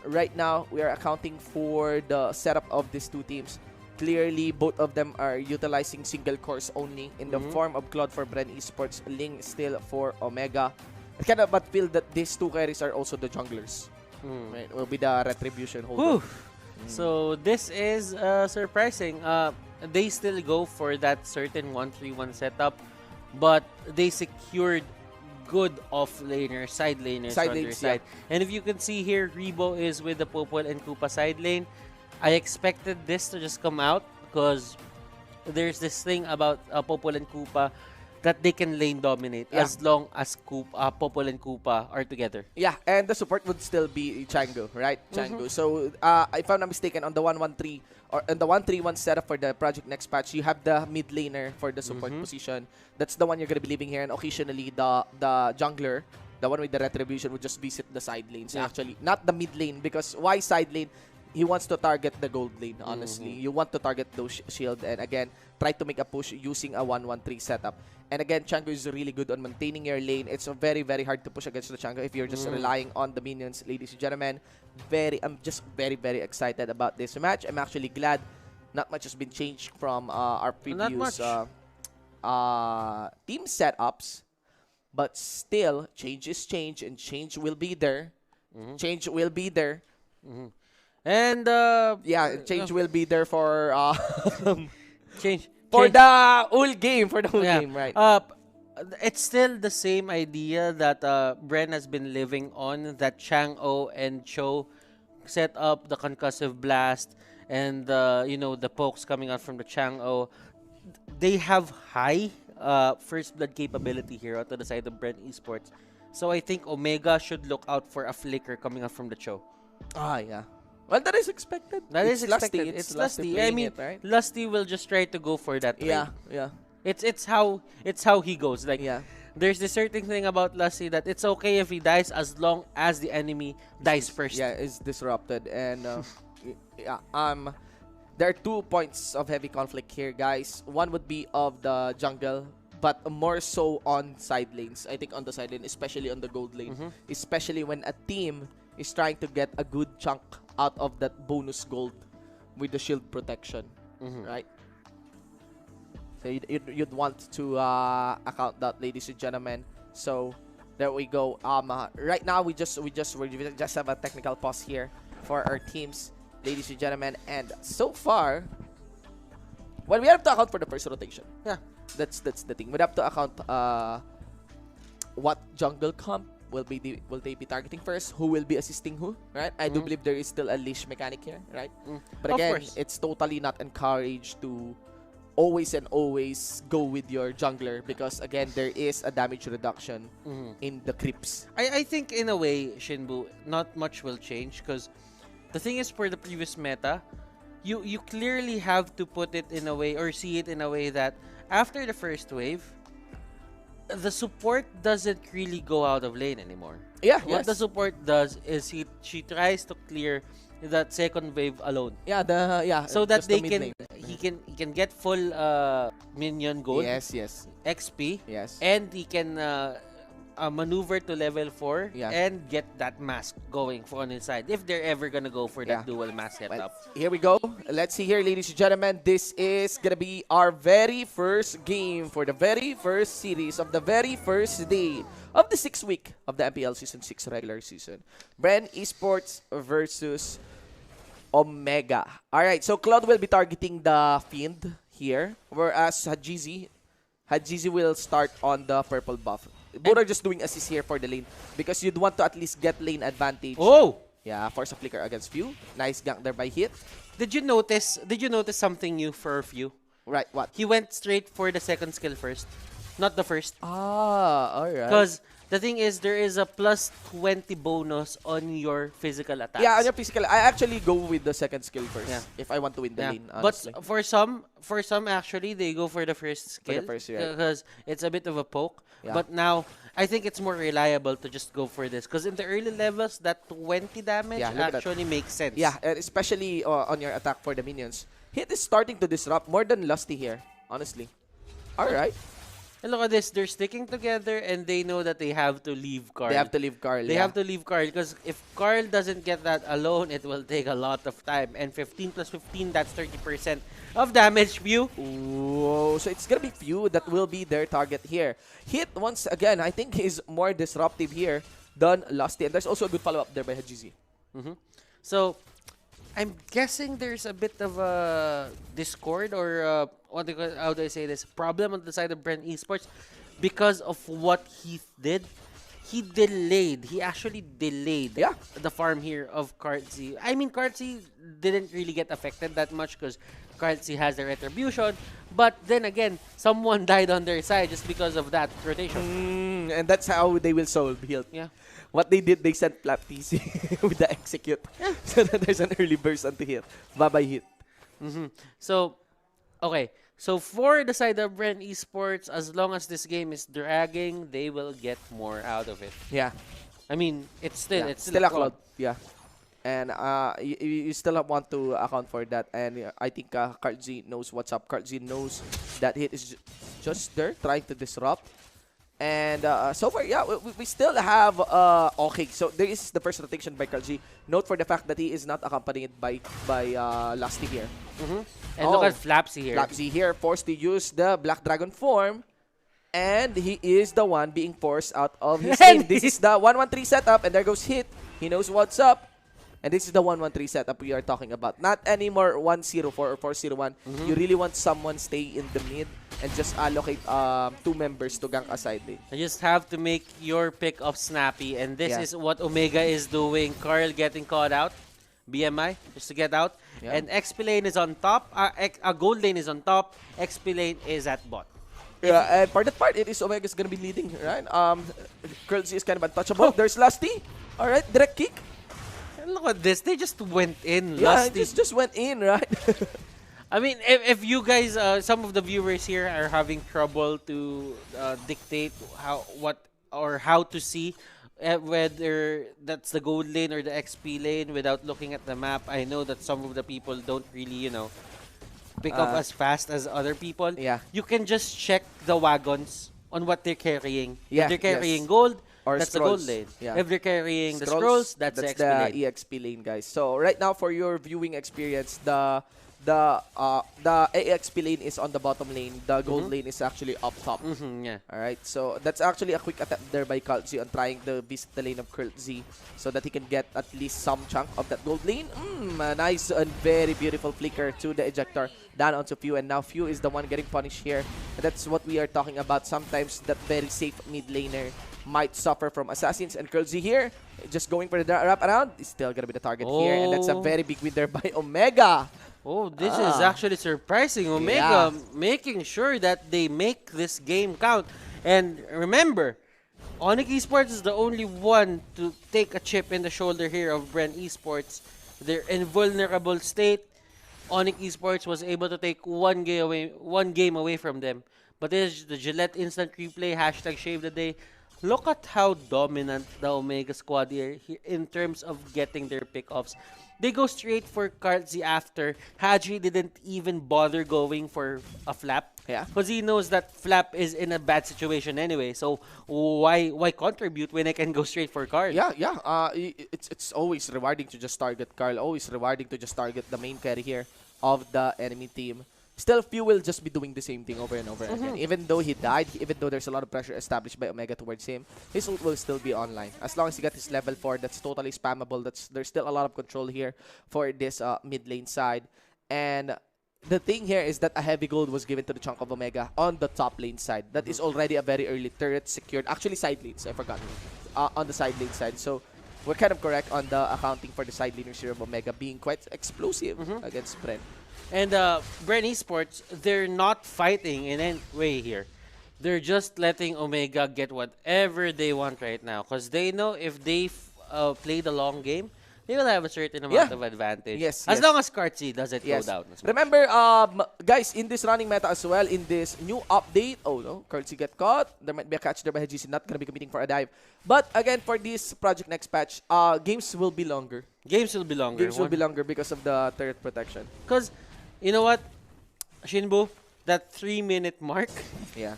right now we are accounting for the setup of these two teams. Clearly, both of them are utilizing single cores only in the form of Claude for BREN Esports, Ling still for Omega. I cannot but feel that these two carries are also the junglers. Right? Will be the retribution holder. So this is surprising. They still go for that certain 1-3-1 setup, but they secured good off-laners, side laners on their side. And if you can see here, Rebo is with the Popol and Koopa side lane. I expected this to just come out because there's this thing about Popol and Koopa that they can lane dominate as long as Popol and Koopa are together. Yeah, and the support would still be Chango, right? Chango. So, if I'm not mistaken, on the 1-1-3 or on the 1-3-1 setup for the Project Next patch, you have the mid laner for the support position. That's the one you're gonna be leaving here, and occasionally the jungler, the one with the retribution, would just visit the side lanes. Actually, not the mid lane, because why side lane? He wants to target the gold lane, honestly. You want to target those shield and, again, try to make a push using a 1-1-3 setup. And, again, Chango is really good on maintaining your lane. It's very, very hard to push against the Chango if you're just relying on the minions, ladies and gentlemen. I'm just very, very excited about this match. I'm actually glad not much has been changed from our previous team setups. But still, change is change, and change will be there. Change will be there. And change will be there for change for the whole game, right? It's still the same idea that BREN has been living on, that Chang'o and Cho set up the concussive blast and the pokes coming out from the Chang'o. They have high first blood capability here out to the side of BREN Esports. So I think Omega should look out for a flicker coming out from the Cho. Yeah. Well, that is expected. That is expected. It's Lusty. I mean, right? Lusty will just try to go for that. Yeah. It's how he goes. Like, there's this certain thing about Lusty that it's okay if he dies as long as the enemy dies first. Yeah, is disrupted. And there are 2 points of heavy conflict here, guys. One would be of the jungle, but more so on side lanes. I think on the side lane, especially on the gold lane, especially when a team is trying to get a good chunk out of that bonus gold with the shield protection, right? So you'd want to account that, ladies and gentlemen. So there we go. Right now we just have a technical pause here for our teams, ladies and gentlemen. And so far, well, we have to account for the first rotation. Yeah, that's the thing. We have to account what jungle comp will they be targeting first? Who will be assisting who? Right? I do believe there is still a leash mechanic here, right? But again, it's totally not encouraged to always go with your jungler, because again, there is a damage reduction in the creeps. I think in a way, Shinbu, not much will change, because the thing is, for the previous meta, you clearly have to put it in a way, or see it in a way, that after the first wave, the support doesn't really go out of lane anymore. What the support does is she tries to clear that second wave alone. So that he can get full minion gold. XP. And he can maneuver to level 4 and get that mask going on his side, if they're ever gonna go for that dual mask setup. Here we go. Let's see here, ladies and gentlemen. This is gonna be our very first game for the very first series of the very first day of the 6th week of the MPL Season 6 regular season. BREN Esports versus Omega. Alright, so Claude will be targeting the Fiend here, whereas Hajizi will start on the purple buff. Both are just doing assist here for the lane, because you'd want to at least get lane advantage. Yeah, force a flicker against Few. Nice gank there by Hit. Did you notice something new for Few? Right, what? He went straight for the second skill first, not the first. Alright. Because the thing is, there is a plus 20 bonus on your physical attacks. Yeah, on your physical. I actually go with the second skill first if I want to win the lane, honestly. But for some actually, they go for the first skill because it's a bit of a poke. But now, I think it's more reliable to just go for this, because in the early levels, that 20 damage actually makes sense. Yeah, and especially on your attack for the minions. Hit is starting to disrupt more than Lusty here, honestly. Alright. And look at this, they're sticking together and they know that they have to leave Carl. They have to leave Carl. They have to leave Carl because if Carl doesn't get that alone, it will take a lot of time. And 15 plus 15, that's 30% of damage view. Whoa, so it's gonna be few that will be their target here. Hit once again, I think he's more disruptive here than Lusty. And there's also a good follow-up there by Hajizi. So, I'm guessing there's a bit of a discord or how do I say this? Problem on the side of BREN Esports because of what Heath did. He delayed. He actually delayed the farm here of Kartzy. I mean, Kartzy didn't really get affected that much because Kartzy has the retribution. But then again, someone died on their side just because of that rotation. And that's how they will solve health. Yeah. What they did, they sent Flap TC with the execute. So that there's an early burst onto hit. Bye-bye hit. So, okay. So for the side of BREN Esports, as long as this game is dragging, they will get more out of it. Yeah. I mean, it's still a cloud. Yeah. And you still want to account for that. And I think Kartzy knows what's up. Kartzy knows that hit is just there trying to disrupt. And so far, yeah, we still have okay. So there is the first rotation by Kartzy. Note for the fact that he is not accompanied by Lusty here. And look at Flapsy here. Flapsy here forced to use the Black Dragon form. And he is the one being forced out of his team. This is the 1-1-3 setup. And there goes Hit. He knows what's up. And this is the 1-1-3 setup we are talking about. Not anymore 1-0-4 or 4-0-1. You really want someone stay in the mid and just allocate 2 members to gank a side lane. You just have to make your pick of Snappy. And this is what Omega is doing. Carl getting caught out. BMI, just to get out. And XP lane is on top. Gold lane is on top. XP lane is at bot. Yeah, and for that part, it is Omega's gonna be leading, right? Curls is kind of untouchable. There's Lusty. Alright, direct kick. And look at this. They just went in. Yeah, Lusty. just went in, right? I mean, if you guys, some of the viewers here are having trouble to dictate how to see whether that's the gold lane or the XP lane without looking at the map, I know that some of the people don't really, pick up as fast as other people. Yeah. You can just check the wagons on what they're carrying. Yeah, If they're carrying gold, or that's scrolls. the gold lane. Yeah. If they're carrying the scrolls, that's the XP lane. EXP lane, guys. So right now, for your viewing experience, the AXP lane is on the bottom lane. The gold lane is actually up top. Yeah. Alright, so that's actually a quick attempt there by Kartzy on trying to visit the lane of Kartzy so that he can get at least some chunk of that gold lane. A nice and very beautiful flicker to the ejector down onto Few, and now Few is the one getting punished here. And that's what we are talking about. Sometimes that very safe mid laner might suffer from assassins, and Kartzy here, just going for the wrap around, is still gonna be the target here, and that's a very big win there by Omega. Oh, this is actually surprising. Omega making sure that they make this game count. And remember, Onyx Esports is the only one to take a chip in the shoulder here of BREN Esports. Their invulnerable state. Onyx Esports was able to take one game away from them. But there's the Gillette instant replay, #shave the day. Look at how dominant the Omega squad here in terms of getting their pickoffs. They go straight for Kartzy after. Haji didn't even bother going for a Flap. Yeah. Because he knows that Flap is in a bad situation anyway. So why contribute when I can go straight for Carl? Yeah. It's always rewarding to just target Carl. Always rewarding to just target the main carry here of the enemy team. Still, Few will just be doing the same thing over and over again. Even though he died, even though there's a lot of pressure established by Omega towards him, his ult will still be online. As long as he got his level 4, that's totally spammable. There's still a lot of control here for this mid lane side. And the thing here is that a heavy gold was given to the chunk of Omega on the top lane side. That is already a very early turret secured. Actually, side lanes, I forgot. On the side lane side. So we're kind of correct on the accounting for the side laners here of Omega being quite explosive against BREN. And BREN Esports, they're not fighting in any way here. They're just letting Omega get whatever they want right now. Because they know if they play the long game, they will have a certain amount of advantage. Yes, as long as Kartzy doesn't go down. Remember, guys, in this running meta as well, in this new update, oh no, Kartzy get caught. There might be a catch there by Hajizi, not going to be committing for a dive. But again, for this Project Next patch, games will be longer. Games will be longer. Games will be longer because of the turret protection. Because, you know what, Shinbu, that 3-minute mark, yeah,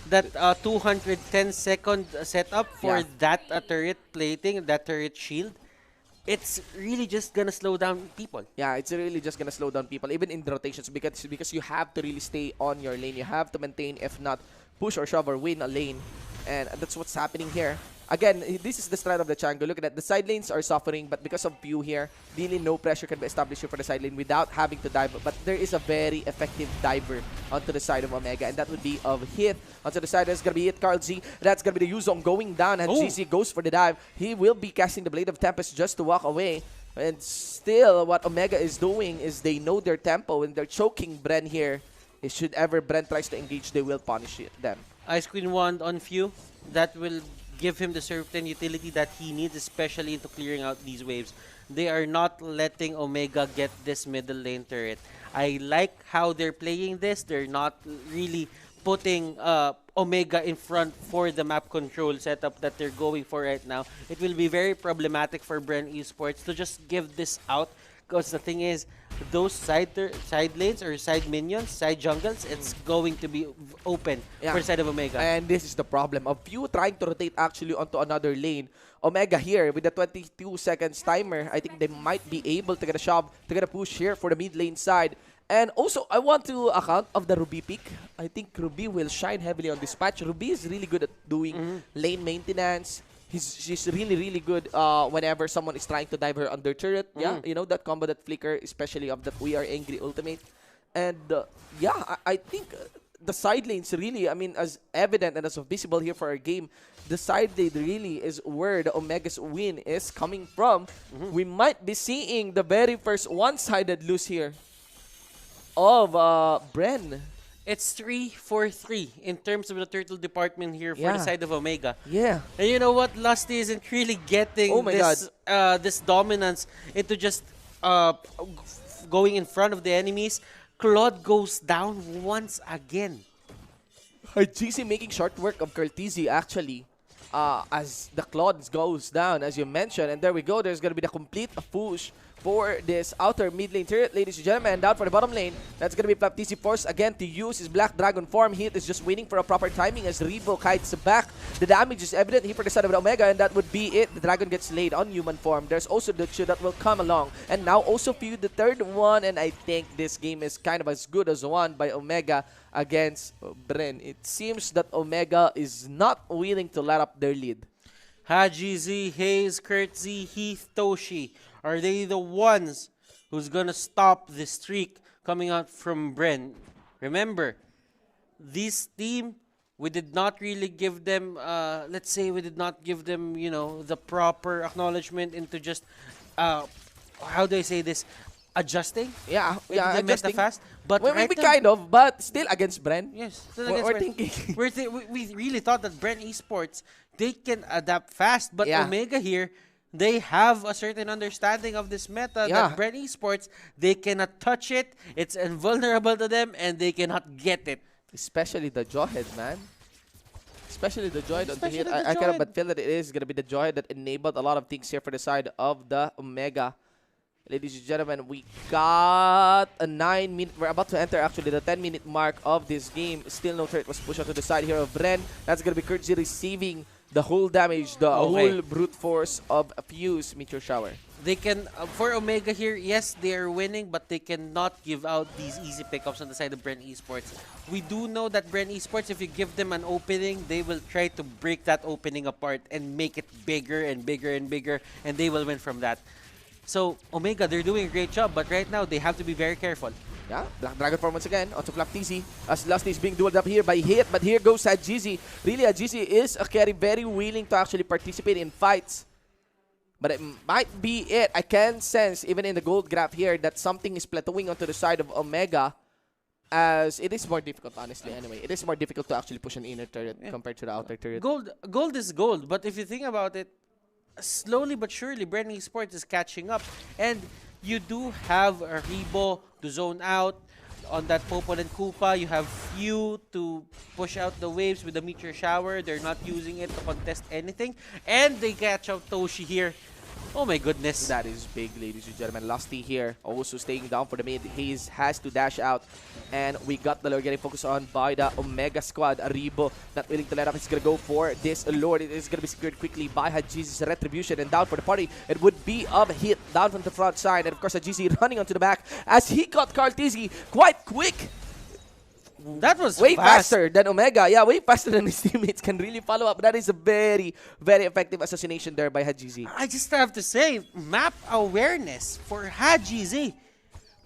that 210-second setup for that turret plating, that turret shield, it's really just gonna slow down people. Yeah, it's really just gonna slow down people, even in the rotations, because you have to really stay on your lane. You have to maintain, if not push or shove or win a lane, and that's what's happening here. Again, this is the strat of the jungle. Look at that. The side lanes are suffering, but because of Pew here, really no pressure can be established here for the side lane without having to dive. But there is a very effective diver onto the side of Omega, and that would be of Hit. Onto the side, that's going to be Hit, Carl Z. That's going to be the Yuzong going down, and GC goes for the dive. He will be casting the Blade of Tempest just to walk away. And still, what Omega is doing is they know their tempo, and they're choking Bren here. Should ever Bren tries to engage, they will punish them. Ice Queen Wand on Few, that will give him the certain utility that he needs, especially into clearing out these waves. They are not letting Omega get this middle lane turret. I like how they're playing this. They're not really putting Omega in front for the map control setup that they're going for right now. It will be very problematic for BREN Esports to just give this out, because the thing is, those side lanes or side minions, side jungles, it's going to be open for the side of Omega. And this is the problem of you trying to rotate actually onto another lane. Omega here with the 22 seconds timer, I think they might be able to get a shove, to get a push here for the mid lane side. And also, I want to account of the Ruby pick. I think Ruby will shine heavily on this patch. Ruby is really good at doing lane maintenance. She's really, really good whenever someone is trying to dive her under turret. Yeah, you know, that combo, that flicker, especially of that We Are Angry ultimate. And yeah, I think the side lanes really, I mean, as evident and as visible here for our game, the side lane really is where the Omega's win is coming from. We might be seeing the very first one-sided lose here of BREN. It's 3-4-3 in terms of the turtle department here for the side of Omega. Yeah. And you know what? Lusty isn't really getting this dominance into just going in front of the enemies. Claude goes down once again. GC making short work of Curtizi actually as the Claude goes down, as you mentioned. And there we go. There's going to be the complete push for this outer mid lane turret, ladies and gentlemen. And down for the bottom lane, that's going to be Plaptisi forced again to use his Black Dragon form. Hit is just waiting for a proper timing as Revo kites back. The damage is evident here for the side of the Omega, and that would be it. The Dragon gets laid on human form. There's also the Chu that will come along. And now also Few, the third one, and I think this game is kind of as good as one by Omega against BREN. It seems that Omega is not willing to let up their lead. Haji Z, Hayes, Kurt Z, Heath, Toshi. Are they the ones who's gonna stop the streak coming out from BREN? Remember, this team, we did not really give them, let's say we did not give them, you know, the proper acknowledgement into just, how do I say this, adjusting? Yeah, adjusting. Fast. But we kind of, but still against BREN. Yes, we're thinking. we really thought that BREN Esports, they can adapt fast, but Omega here, they have a certain understanding of this meta that BREN Esports, they cannot touch it, it's invulnerable to them, and they cannot get it. Especially the Jawhead, man. Especially the Jawhead on the hit. I kind of but feel that it is going to be the Jawhead that enabled a lot of things here for the side of the Omega. Ladies and gentlemen, we got a 9-minute. We're about to enter actually the 10-minute mark of this game. Still no turret was pushed out to the side here of BREN. That's going to be Kurtzi receiving the whole damage, the whole brute force of a Fuse Meteor Shower. They can, for Omega here, yes, they are winning, but they cannot give out these easy pickups on the side of BREN Esports. We do know that BREN Esports, if you give them an opening, they will try to break that opening apart and make it bigger and bigger and bigger, and they will win from that. So, Omega, they're doing a great job, but right now, they have to be very careful. Yeah, Black Dragon form once again onto Flaptizi as Lusty is being dueled up here by Hit, but here goes Adjizi. Really, Adjizi is a carry very willing to actually participate in fights. But it might be it. I can sense, even in the gold graph here, that something is plateauing onto the side of Omega, as it is more difficult, honestly, anyway. It is more difficult to actually push an inner turret compared to the outer turret. Gold is gold, but if you think about it, slowly but surely, BREN Esports is catching up. And you do have a Rebo to zone out on that Popol and Koopa. You have Few to push out the waves with the Meteor Shower. They're not using it to contest anything. And they catch out Toshi here. Oh my goodness. That is big, ladies and gentlemen. Lusty here, also staying down for the mid. He has to dash out. And we got the lure getting focused on by the Omega squad. Aribo not willing to let up. He's going to go for this lure. It is going to be secured quickly by Hajizi's Retribution. And down for the party, it would be a hit down from the front side. And of course, Hajizi running onto the back as he got Kartizi quite quick. That was way fast. faster than Omega. Yeah, way faster than his teammates can really follow up. That is a very, very effective assassination there by Hajizi. I just have to say, map awareness for Hajizi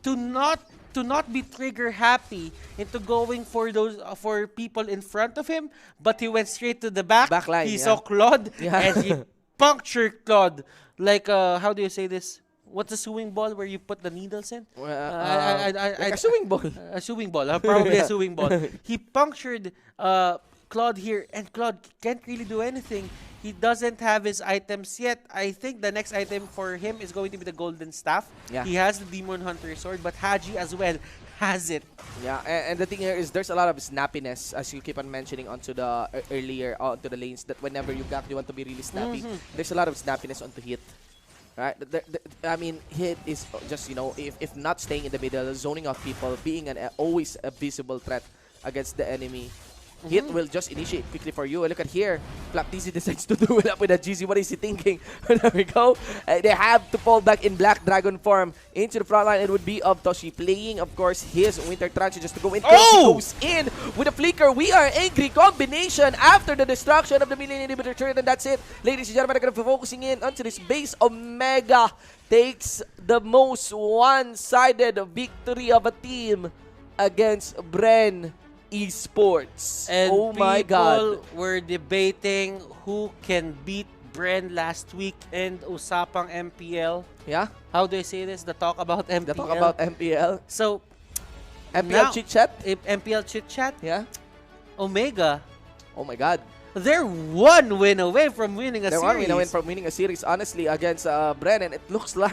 to not be trigger happy into going for those for people in front of him, but he went straight to the back. Backline, he saw Claude and he punctured Claude like how do you say this? What's a sewing ball where you put the needles in? Like a sewing ball. A sewing ball. Probably a sewing ball. He punctured Claude here, and Claude can't really do anything. He doesn't have his items yet. I think the next item for him is going to be the Golden Staff. Yeah. He has the Demon Hunter Sword, but Haji as well has it. Yeah, and the thing here is there's a lot of snappiness, as you keep on mentioning onto the earlier onto the lanes, that whenever you want to be really snappy, there's a lot of snappiness onto hit. Right, I mean, hit is just, you know, if not staying in the middle, zoning out people, being always a visible threat against the enemy. Hit will just initiate quickly for you. Look at here. Black TZ decides to do it up with a GZ. What is he thinking? There we go. They have to fall back in Black Dragon form into the front line. It would be of Toshi playing, of course, his Winter Trance just to go in. Oh! Goes in with a flicker. We are angry combination after the destruction of the Million Inhibitor turret, and that's it. Ladies and gentlemen, I'm going to be focusing in onto this base. Omega takes the most one-sided victory of a team against BREN Esports. And oh my God. people were debating who can beat BREN last week and Usapang MPL. Yeah? How do I say this? The talk about MPL. The talk about MPL. So, MPL now, chit chat? MPL chit chat. Yeah? Omega. Oh my God. They're one win away from winning a series. They're one win away from winning a series, honestly, against BREN, and it looks like